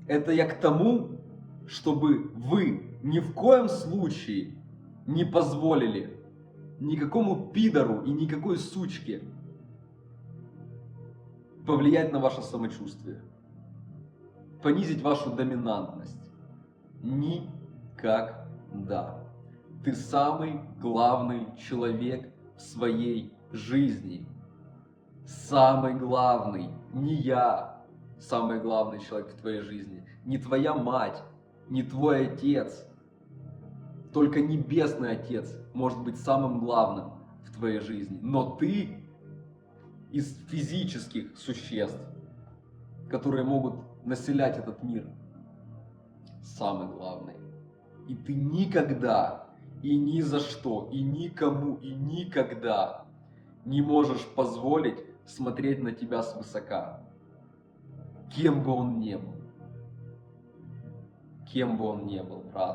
Это я к тому, чтобы вы ни в коем случае не позволили никакому пидору и никакой сучке повлиять на ваше самочувствие, понизить вашу доминантность. Никогда. Ты самый главный человек в своей жизни. Самый главный. Не я самый главный человек в твоей жизни. Не твоя мать, не твой отец. Только Небесный Отец может быть самым главным в твоей жизни. Но ты из физических существ, которые могут населять этот мир, самый главный. И ты никогда, и ни за что, и никому, и никогда не можешь позволить смотреть на тебя свысока. Кем бы он ни был. Кем бы он ни был, брат.